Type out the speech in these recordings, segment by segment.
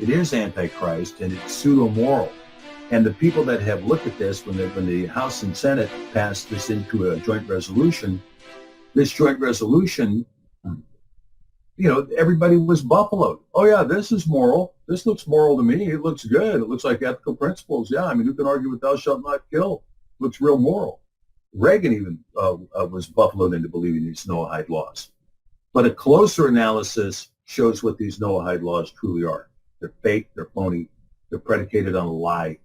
It is antichrist, and it's pseudo-moral. And the people that have looked at this, when the House and Senate passed this into a joint resolution, this joint resolution, everybody was buffaloed. Oh yeah, this is moral. This looks moral to me. It looks good. It looks like ethical principles. Yeah, I mean, who can argue with thou shalt not kill? Looks real moral. Reagan even was buffaloed into believing these Noahide laws. But a closer analysis shows what these Noahide laws truly are. They're fake, they're phony, they're predicated on a lie,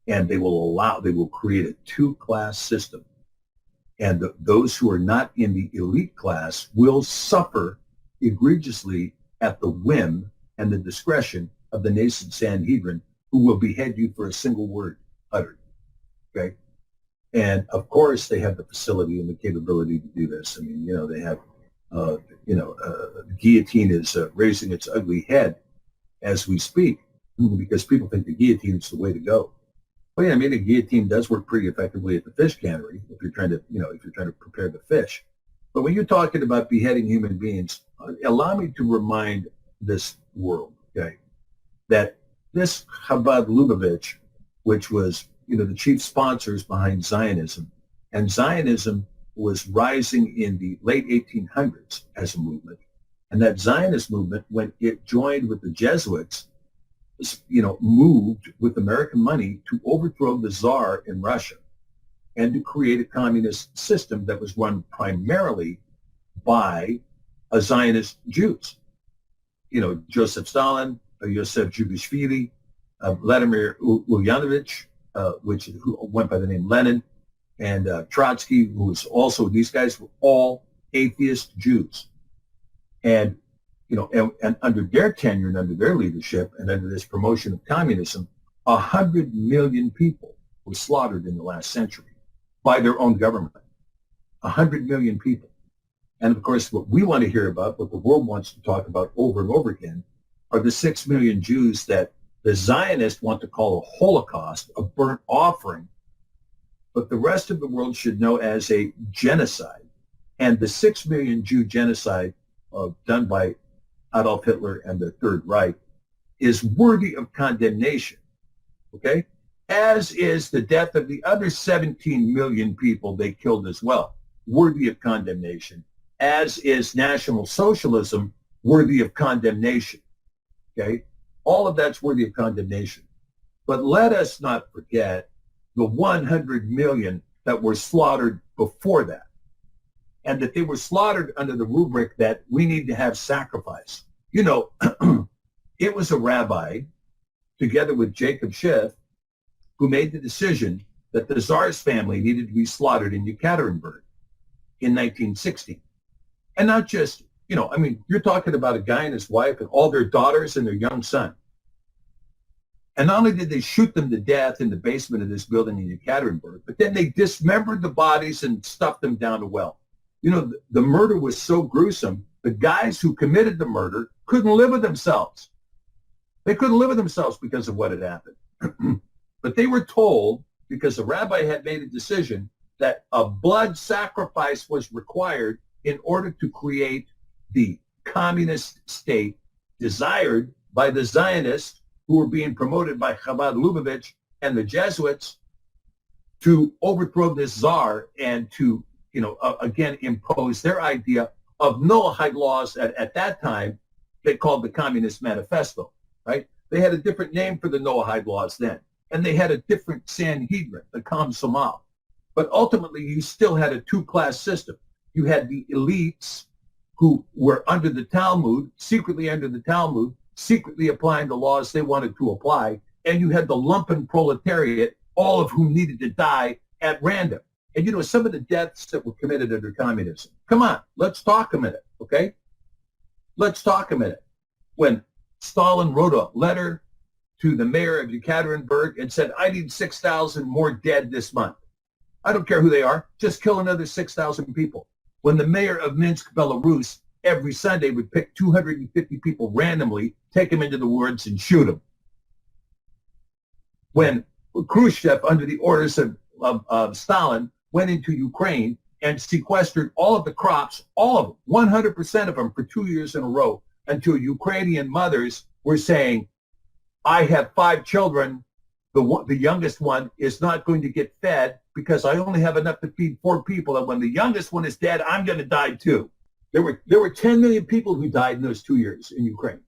and they will create a two-class system. And those who are not in the elite class will suffer egregiously at the whim and the discretion of the nascent Sanhedrin, who will behead you for a single word uttered. Okay? And of course, they have the facility and the capability to do this. I mean, they have, the guillotine is raising its ugly head as we speak, because people think the guillotine is the way to go. Well, yeah, I mean, the guillotine does work pretty effectively at the fish cannery if you're trying to prepare the fish. But when you're talking about beheading human beings, allow me to remind this world, okay, that this Chabad Lubavitch, which was, the chief sponsors behind Zionism, and Zionism was rising in the late 1800s as a movement, and that Zionist movement, when it joined with the Jesuits, moved with American money to overthrow the Tsar in Russia and to create a communist system that was run primarily by Zionist Jews. Joseph Stalin, Yosef Jugashvili, Vladimir Ulyanovich, who went by the name Lenin, and Trotsky, who was also, these guys were all atheist Jews. And and under their tenure and under their leadership and under this promotion of communism, 100 million people were slaughtered in the last century by their own government. 100 million people. And of course, what we want to hear about, what the world wants to talk about over and over again, are the 6 million Jews that the Zionists want to call a Holocaust, a burnt offering, but the rest of the world should know as a genocide. And the 6 million Jew genocide done by Adolf Hitler and the Third Reich is worthy of condemnation, okay? As is the death of the other 17 million people they killed as well, worthy of condemnation, as is National Socialism worthy of condemnation, okay? All of that's worthy of condemnation. But let us not forget the 100 million that were slaughtered before that, and that they were slaughtered under the rubric that we need to have sacrifice. It was a rabbi, together with Jacob Schiff, who made the decision that the Tsar's family needed to be slaughtered in Yekaterinburg in 1916. And not just, you're talking about a guy and his wife and all their daughters and their young son. And not only did they shoot them to death in the basement of this building in Yekaterinburg, but then they dismembered the bodies and stuffed them down a well. The murder was so gruesome, the guys who committed the murder couldn't live with themselves. They couldn't live with themselves because of what had happened. But they were told, because the rabbi had made a decision, that a blood sacrifice was required in order to create the communist state desired by the Zionists, who were being promoted by Chabad Lubavitch and the Jesuits, to overthrow this czar and to, again, impose their idea of Noahide laws at that time they called the Communist Manifesto, right? They had a different name for the Noahide laws then, and they had a different Sanhedrin, the Komsomal. But ultimately, you still had a two-class system. You had the elites who were under the Talmud, secretly under the Talmud, secretly applying the laws they wanted to apply, and you had the lumpen proletariat, all of whom needed to die at random. And some of the deaths that were committed under communism. Come on, let's talk a minute, okay? Let's talk a minute. When Stalin wrote a letter to the mayor of Yekaterinburg and said, I need 6,000 more dead this month. I don't care who they are, just kill another 6,000 people. When the mayor of Minsk, Belarus, every Sunday would pick 250 people randomly, take them into the woods and shoot them. When Khrushchev, under the orders of Stalin, went into Ukraine and sequestered all of the crops, all of them, 100% of them for 2 years in a row, until Ukrainian mothers were saying, I have 5 children. The youngest one is not going to get fed because I only have enough to feed 4 people. And when the youngest one is dead, I'm going to die too. There were 10 million people who died in those 2 years in Ukraine.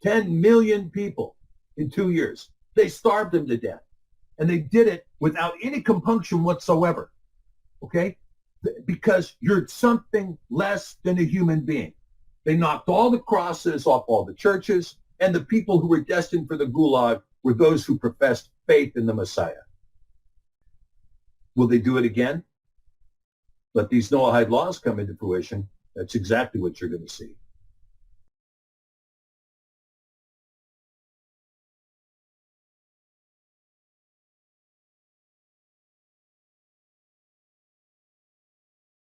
10 million people in 2 years. They starved them to death. And they did it without any compunction whatsoever. Okay? Because you're something less than a human being. They knocked all the crosses off all the churches, and the people who were destined for the gulag were those who professed faith in the Messiah. Will they do it again? Let these Noahide laws come into fruition. That's exactly what you're going to see.